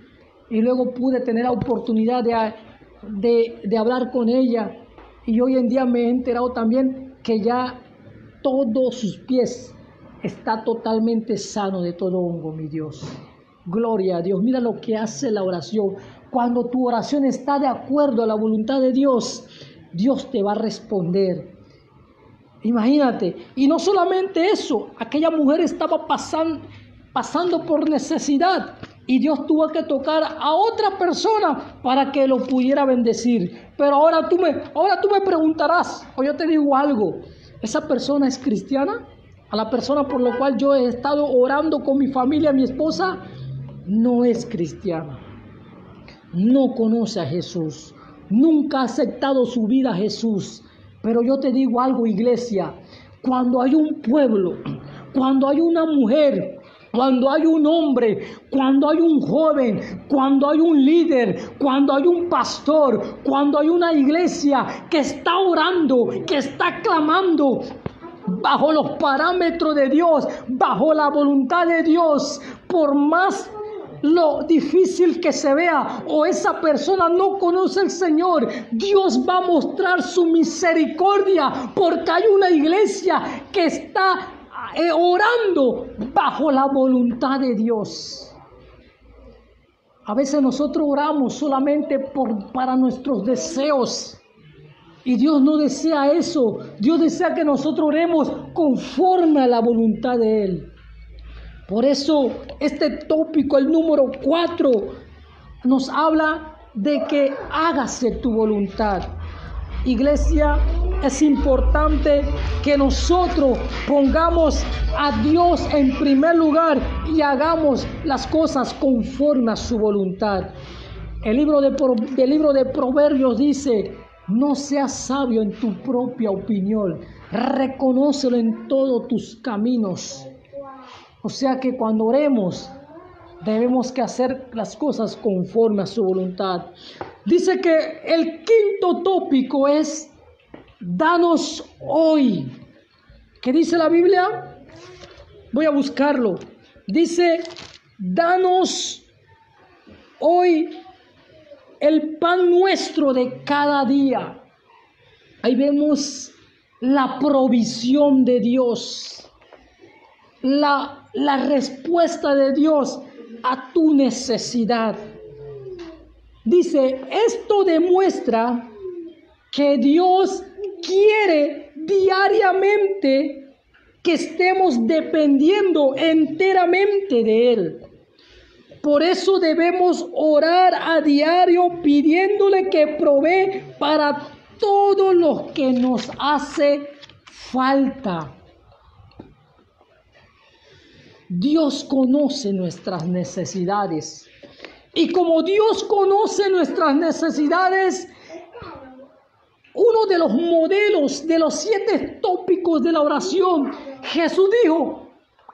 Y luego pude tener la oportunidad de hablar con ella. Y hoy en día me he enterado también que ya todos sus pies está totalmente sano de todo hongo, mi Dios. Gloria a Dios. Mira lo que hace la oración. Cuando tu oración está de acuerdo a la voluntad de Dios, Dios te va a responder. Imagínate. Y no solamente eso, aquella mujer estaba pasando por necesidad y Dios tuvo que tocar a otra persona para que lo pudiera bendecir. Pero ahora tú me preguntarás, o yo te digo algo, ¿esa persona es cristiana? A la persona por la cual yo he estado orando con mi familia, mi esposa, no es cristiana. No conoce a Jesús. Nunca ha aceptado su vida a Jesús. Pero yo te digo algo, iglesia, cuando hay un pueblo, cuando hay una mujer, cuando hay un hombre, cuando hay un joven, cuando hay un líder, cuando hay un pastor, cuando hay una iglesia que está orando, que está clamando bajo los parámetros de Dios, bajo la voluntad de Dios, por más lo difícil que se vea o esa persona no conoce al Señor, Dios va a mostrar su misericordia porque hay una iglesia que está orando bajo la voluntad de Dios. A veces nosotros oramos solamente para nuestros deseos y Dios no desea eso. Dios desea que nosotros oremos conforme a la voluntad de Él. Por eso este tópico, el número 4, nos habla de que hágase tu voluntad. Iglesia, es importante que nosotros pongamos a Dios en primer lugar y hagamos las cosas conforme a su voluntad. El libro de Proverbios dice: no seas sabio en tu propia opinión, reconócelo en todos tus caminos. O sea que cuando oremos, debemos que hacer las cosas conforme a su voluntad. Dice que el quinto tópico es: danos hoy. ¿Qué dice la Biblia? Voy a buscarlo. Dice: danos hoy el pan nuestro de cada día. Ahí vemos la provisión de Dios, la respuesta de Dios a tu necesidad. Dice, esto demuestra que Dios quiere diariamente que estemos dependiendo enteramente de Él. Por eso debemos orar a diario pidiéndole que provee para todo lo que nos hace falta. Dios conoce nuestras necesidades. Y como Dios conoce nuestras necesidades, uno de los modelos de los 7 tópicos de la oración, Jesús dijo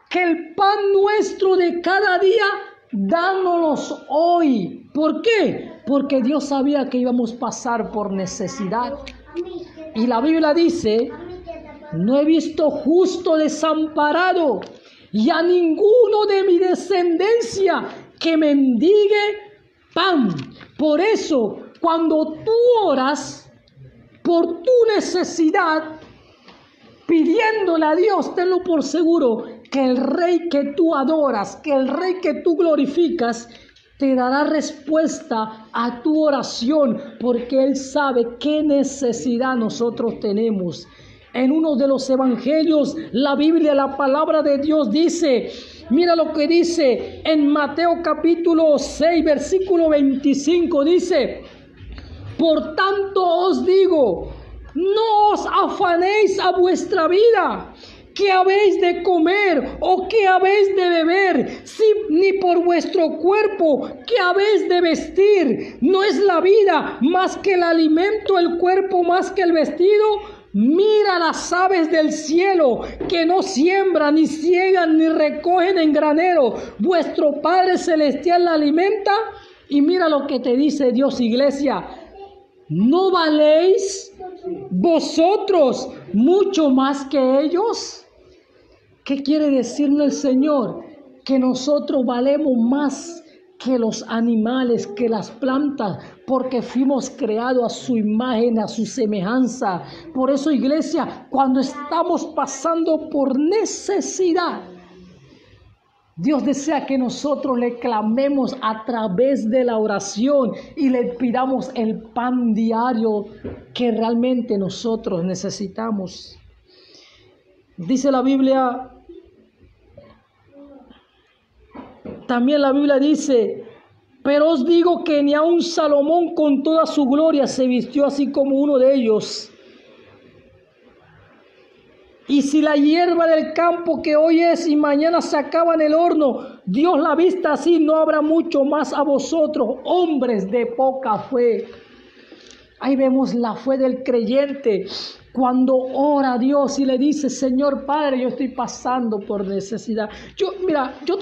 que el pan nuestro de cada día, dánoslos hoy. ¿Por qué? Porque Dios sabía que íbamos a pasar por necesidad. Y la Biblia dice, no he visto justo desamparado y a ninguno de mi descendencia que mendigue pan. Por eso, cuando tú oras por tu necesidad, pidiéndole a Dios, tenlo por seguro que el Rey que tú adoras, que el Rey que tú glorificas, te dará respuesta a tu oración, porque Él sabe qué necesidad nosotros tenemos. En uno de los evangelios, la Biblia, la palabra de Dios dice, mira lo que dice en Mateo capítulo 6, versículo 25, dice, por tanto os digo, no os afanéis a vuestra vida, qué habéis de comer o qué habéis de beber, ni por vuestro cuerpo, qué habéis de vestir. ¿No es la vida más que el alimento, el cuerpo más que el vestido? Mira las aves del cielo, que no siembran, ni ciegan, ni recogen en granero. Vuestro Padre Celestial la alimenta. Y mira lo que te dice Dios, iglesia. ¿No valéis vosotros mucho más que ellos? ¿Qué quiere decirnos el Señor? Que nosotros valemos más que los animales, que las plantas, porque fuimos creados a su imagen, a su semejanza. Por eso, iglesia, cuando estamos pasando por necesidad, Dios desea que nosotros le clamemos a través de la oración y le pidamos el pan diario que realmente nosotros necesitamos. Dice la Biblia, también la Biblia dice, pero os digo que ni aun Salomón con toda su gloria se vistió así como uno de ellos. Y si la hierba del campo que hoy es y mañana se acaba en el horno, Dios la vista así, no habrá mucho más a vosotros, hombres de poca fe. Ahí vemos la fe del creyente cuando ora a Dios y le dice, Señor Padre, yo estoy pasando por necesidad. Yo te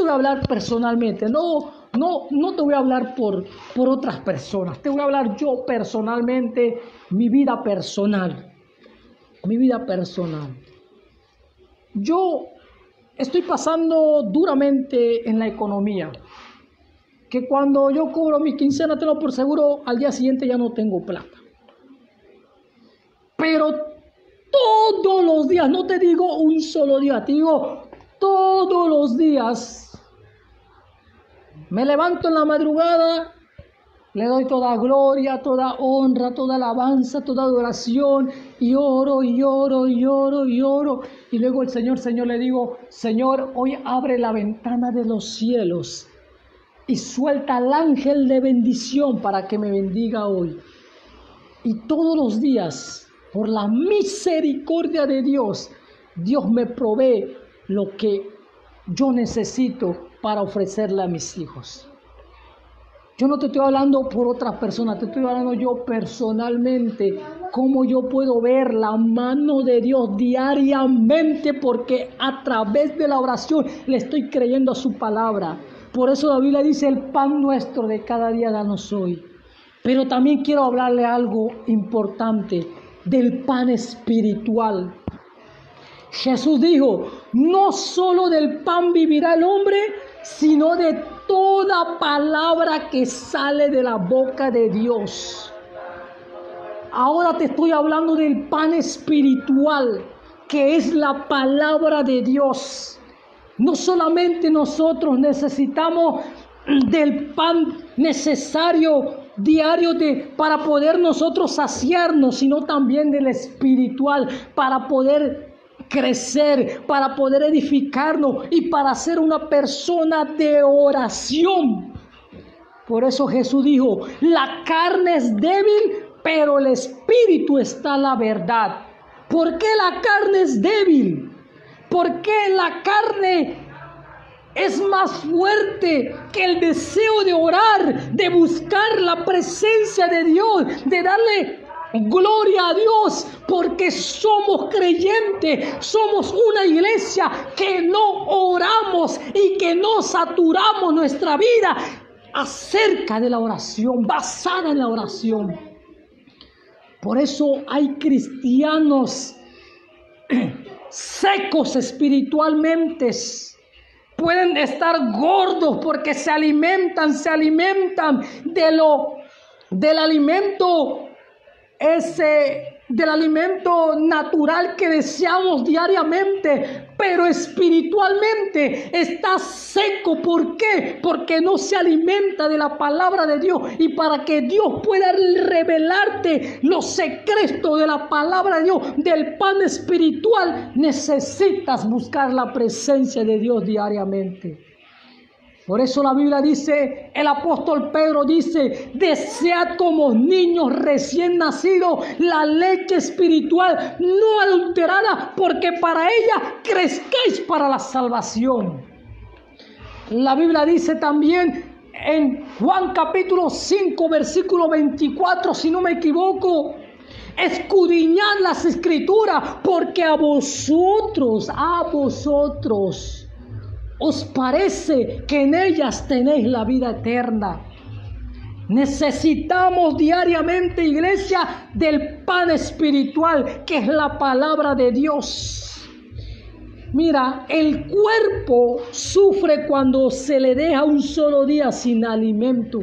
voy a hablar personalmente, no te voy a hablar por otras personas, te voy a hablar yo personalmente, mi vida personal. Yo estoy pasando duramente en la economía, que cuando yo cobro mi quincena, tengo por seguro, al día siguiente ya no tengo plata. Pero todos los días, no te digo un solo día, te digo todos los días, me levanto en la madrugada, le doy toda gloria, toda honra, toda alabanza, toda adoración, y oro, y oro, y oro, y oro. Y luego el Señor le digo, Señor, hoy abre la ventana de los cielos y suelta al ángel de bendición para que me bendiga hoy. Y todos los días, por la misericordia de Dios, Dios me provee lo que yo necesito para ofrecerle a mis hijos. Yo no te estoy hablando por otras personas, te estoy hablando yo personalmente, cómo yo puedo ver la mano de Dios diariamente, porque a través de la oración le estoy creyendo a su palabra. Por eso la Biblia dice, el pan nuestro de cada día danos hoy. Pero también quiero hablarle algo importante, del pan espiritual. Jesús dijo, no solo del pan vivirá el hombre, sino de toda palabra que sale de la boca de Dios. Ahora te estoy hablando del pan espiritual, que es la palabra de Dios. No solamente nosotros necesitamos del pan necesario diario para poder nosotros saciarnos, sino también del espiritual para poder crecer, para poder edificarnos y para ser una persona de oración. Por eso Jesús dijo, la carne es débil, pero el espíritu está la verdad. ¿Por qué la carne es débil? ¿Por qué la carne es más fuerte que el deseo de orar, de buscar la presencia de Dios, de darle gloria a Dios? Porque somos creyentes, somos una iglesia que no oramos y que no saturamos nuestra vida acerca de la oración, basada en la oración. Por eso hay cristianos secos espiritualmente. Pueden estar gordos porque se alimentan del alimento del alimento natural que deseamos diariamente, pero espiritualmente está seco. ¿Por qué? Porque no se alimenta de la palabra de Dios. Y para que Dios pueda revelarte los secretos de la palabra de Dios, del pan espiritual, necesitas buscar la presencia de Dios diariamente. Por eso la Biblia dice, el apóstol Pedro dice, desead como niños recién nacidos la leche espiritual no adulterada, porque para ella crezcáis para la salvación. La Biblia dice también en Juan capítulo 5 versículo 24, si no me equivoco, escudriñad las escrituras, porque a vosotros os parece que en ellas tenéis la vida eterna. Necesitamos diariamente, iglesia, del pan espiritual, que es la palabra de Dios. Mira, el cuerpo sufre cuando se le deja un solo día sin alimento.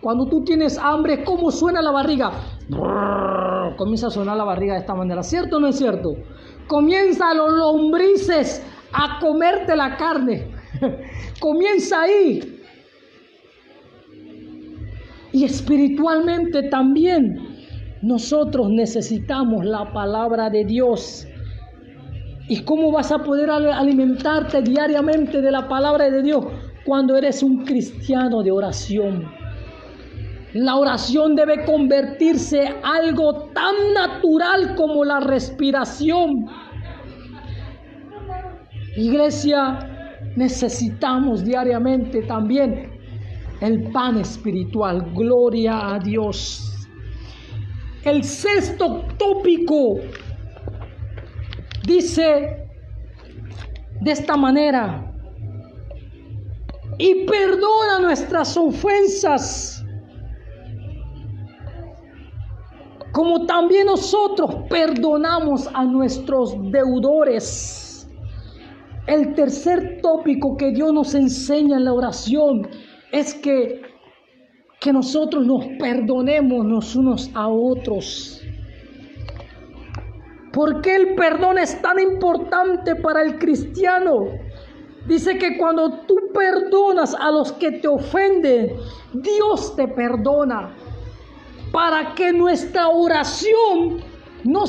Cuando tú tienes hambre, ¿cómo suena la barriga? Comienza a sonar la barriga de esta manera, ¿cierto o no es cierto? Comienza los lombrices a comerte la carne. Comienza ahí. Y espiritualmente también nosotros necesitamos la palabra de Dios. ¿Y cómo vas a poder alimentarte diariamente de la palabra de Dios? Cuando eres un cristiano de oración. La oración debe convertirse en algo tan natural como la respiración. Iglesia, necesitamos diariamente también el pan espiritual. Gloria a Dios. El sexto tópico dice de esta manera: y perdona nuestras ofensas, como también nosotros perdonamos a nuestros deudores. El tercer tópico que Dios nos enseña en la oración es que nosotros nos perdonemos los unos a otros. ¿Por qué el perdón es tan importante para el cristiano? Dice que cuando tú perdonas a los que te ofenden, Dios te perdona. Para que nuestra oración no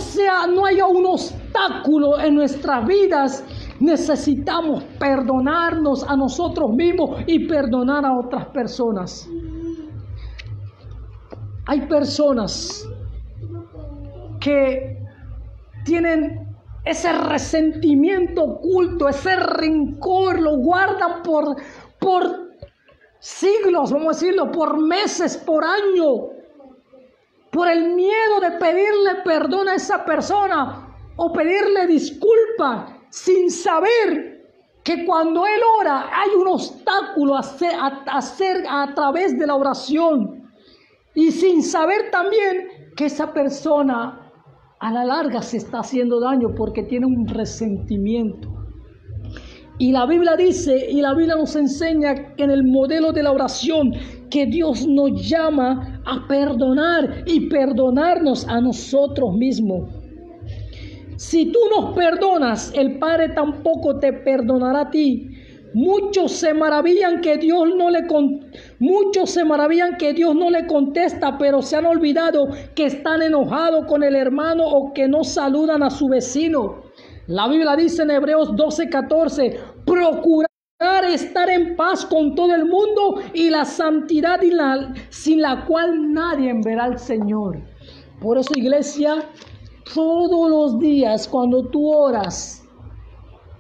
haya un obstáculo en nuestras vidas, necesitamos perdonarnos a nosotros mismos y perdonar a otras personas. Hay personas que tienen ese resentimiento oculto, ese rencor, lo guardan por siglos, vamos a decirlo, por meses, por años, por el miedo de pedirle perdón a esa persona o pedirle disculpa, sin saber que cuando él ora hay un obstáculo a través de la oración, y sin saber también que esa persona a la larga se está haciendo daño porque tiene un resentimiento. Y la Biblia dice, y la Biblia nos enseña en el modelo de la oración, que Dios nos llama a perdonar y perdonarnos a nosotros mismos. Si tú nos perdonas, el Padre tampoco te perdonará a ti. Muchos se maravillan que Dios no le contesta, pero se han olvidado que están enojados con el hermano o que no saludan a su vecino. La Biblia dice en Hebreos 12:14, procurar estar en paz con todo el mundo y la santidad sin la cual nadie verá al Señor. Por eso, iglesia, todos los días cuando tú oras,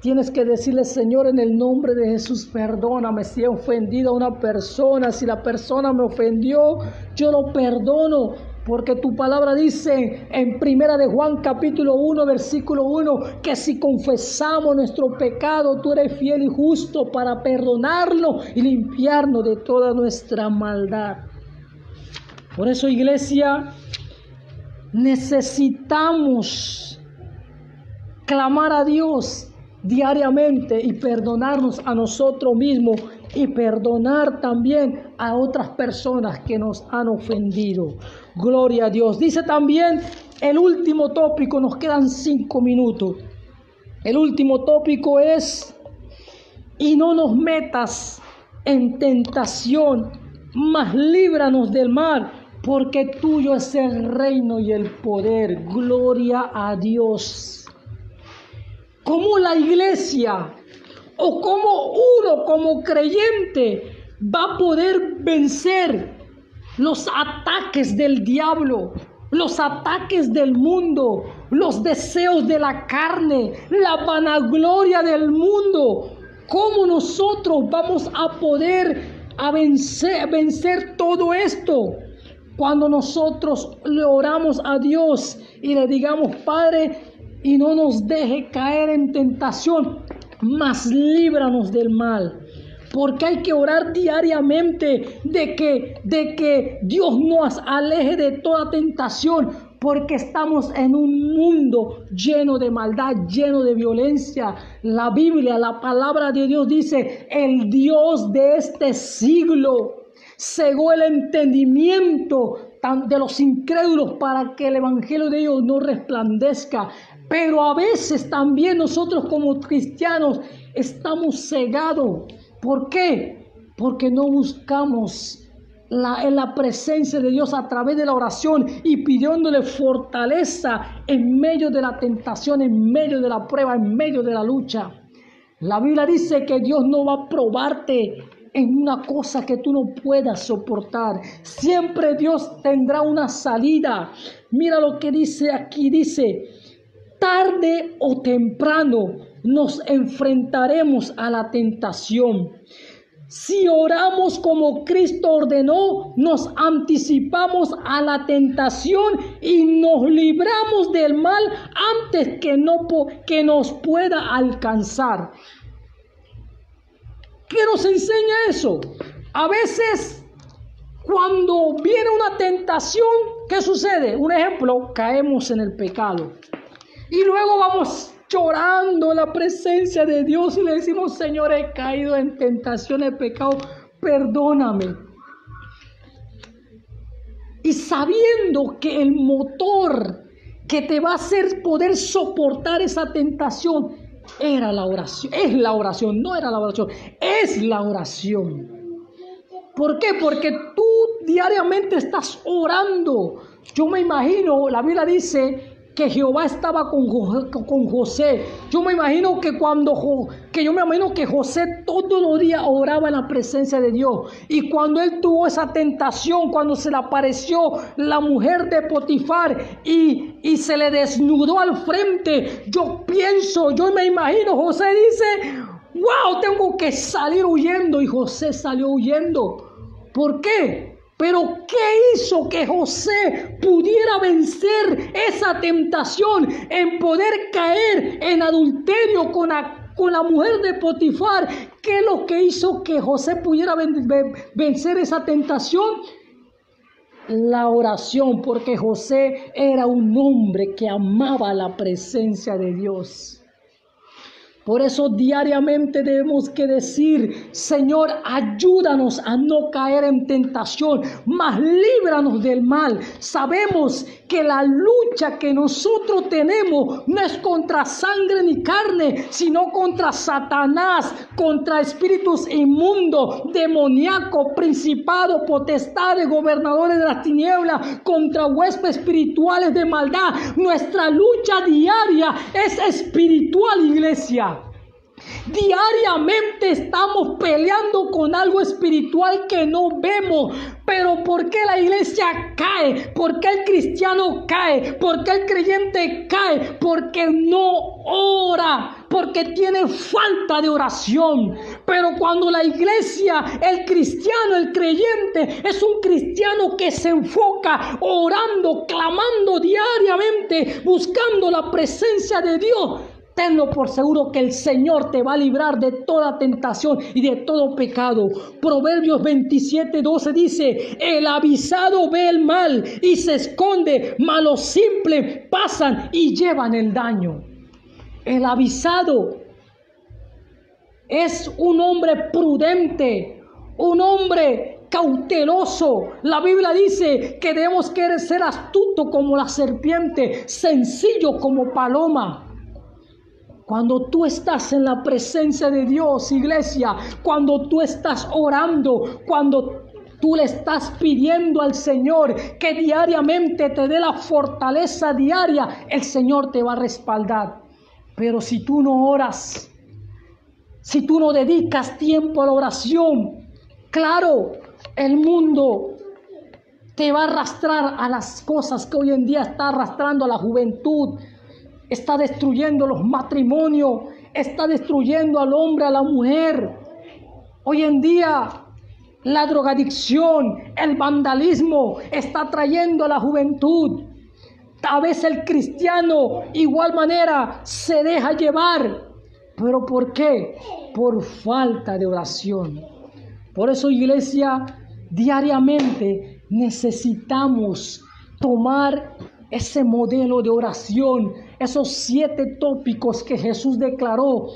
tienes que decirle: Señor, en el nombre de Jesús, perdóname si he ofendido a una persona. Si la persona me ofendió, yo lo perdono. Porque tu palabra dice en 1 de Juan capítulo 1, versículo 1, que si confesamos nuestro pecado, tú eres fiel y justo para perdonarlo y limpiarnos de toda nuestra maldad. Por eso, iglesia, necesitamos clamar a Dios diariamente y perdonarnos a nosotros mismos y perdonar también a otras personas que nos han ofendido. Gloria a Dios. Dice también el último tópico, nos quedan 5 minutos. El último tópico es: y no nos metas en tentación, mas líbranos del mal, porque tuyo es el reino y el poder. Gloria a Dios. ¿Cómo la iglesia o cómo uno como creyente va a poder vencer los ataques del diablo, los ataques del mundo, los deseos de la carne, la vanagloria del mundo? ¿Cómo nosotros vamos a poder vencer todo esto? Cuando nosotros le oramos a Dios y le digamos: Padre, y no nos deje caer en tentación, mas líbranos del mal. Porque hay que orar diariamente de que Dios nos aleje de toda tentación, porque estamos en un mundo lleno de maldad, lleno de violencia. La Biblia, la palabra de Dios dice: el Dios de este siglo cegó el entendimiento de los incrédulos para que el evangelio de ellos no resplandezca. Pero a veces también nosotros como cristianos estamos cegados. ¿Por qué? Porque no buscamos en la presencia de Dios a través de la oración y pidiéndole fortaleza en medio de la tentación, en medio de la prueba, en medio de la lucha. La Biblia dice que Dios no va a probarte en una cosa que tú no puedas soportar. Siempre Dios tendrá una salida. Mira lo que dice aquí, dice: tarde o temprano nos enfrentaremos a la tentación. Si oramos como Cristo ordenó, nos anticipamos a la tentación y nos libramos del mal antes que nos pueda alcanzar. ¿Qué nos enseña eso? A veces, cuando viene una tentación, ¿qué sucede? Un ejemplo: caemos en el pecado. Y luego vamos llorando en la presencia de Dios y le decimos: Señor, he caído en tentación, he pecado, perdóname. Y sabiendo que el motor que te va a hacer poder soportar esa tentación era la oración, es la oración, no era la oración, es la oración. ¿Por qué? Porque tú diariamente estás orando. Yo me imagino, la Biblia dice que Jehová estaba con José. Yo me imagino que José todos los días oraba en la presencia de Dios. Y cuando él tuvo esa tentación, cuando se le apareció la mujer de Potifar y se le desnudó al frente, yo me imagino, José dice: wow, tengo que salir huyendo. Y José salió huyendo. ¿Por qué? Pero ¿qué hizo que José pudiera vencer esa tentación en poder caer en adulterio con la mujer de Potifar? ¿Qué es lo que hizo que José pudiera vencer esa tentación? La oración, porque José era un hombre que amaba la presencia de Dios. Por eso diariamente debemos que decir: Señor, ayúdanos a no caer en tentación, mas líbranos del mal. Sabemos que la lucha que nosotros tenemos no es contra sangre ni carne, sino contra Satanás, contra espíritus inmundos, demoníacos, principados, potestades, gobernadores de las tinieblas, contra huestes espirituales de maldad. Nuestra lucha diaria es espiritual, iglesia. Diariamente estamos peleando con algo espiritual que no vemos. Pero ¿por qué la iglesia cae? ¿Por qué el cristiano cae? ¿Por qué el creyente cae? Porque no ora, porque tiene falta de oración. Pero cuando la iglesia, el cristiano, el creyente es un cristiano que se enfoca orando, clamando diariamente, buscando la presencia de Dios, tenlo por seguro que el Señor te va a librar de toda tentación y de todo pecado. Proverbios 27:12 dice: el avisado ve el mal y se esconde, mas los simples pasan y llevan el daño. El avisado es un hombre prudente, un hombre cauteloso. La Biblia dice que debemos querer ser astuto como la serpiente, sencillo como paloma. Cuando tú estás en la presencia de Dios, iglesia, cuando tú estás orando, cuando tú le estás pidiendo al Señor que diariamente te dé la fortaleza diaria, el Señor te va a respaldar. Pero si tú no oras, si tú no dedicas tiempo a la oración, claro, el mundo te va a arrastrar a las cosas que hoy en día está arrastrando a la juventud. Está destruyendo los matrimonios, está destruyendo al hombre, a la mujer. Hoy en día la drogadicción, el vandalismo está trayendo a la juventud. A veces el cristiano igual manera se deja llevar. ¿Pero por qué? Por falta de oración. Por eso, iglesia, diariamente necesitamos tomar ese modelo de oración, esos 7 tópicos que Jesús declaró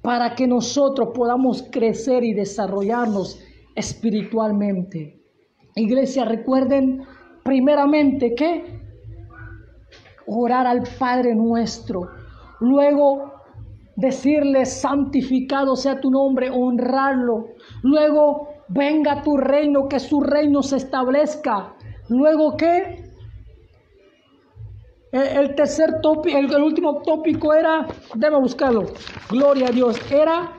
para que nosotros podamos crecer y desarrollarnos espiritualmente. Iglesia, recuerden primeramente que orar al Padre nuestro, luego decirle: santificado sea tu nombre, honrarlo, luego venga tu reino, que su reino se establezca, luego que el tercer tópico, el último tópico era, déjame buscarlo, gloria a Dios, era: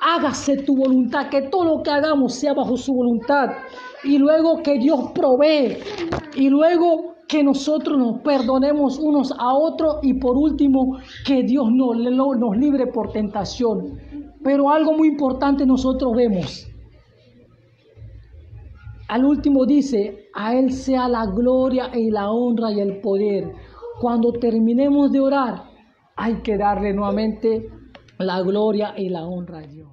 hágase tu voluntad, que todo lo que hagamos sea bajo su voluntad, y luego que Dios provee, y luego que nosotros nos perdonemos unos a otros, y por último que Dios nos libre por tentación. Pero algo muy importante nosotros vemos, al último dice: a Él sea la gloria y la honra y el poder. Cuando terminemos de orar, hay que darle nuevamente la gloria y la honra a Dios.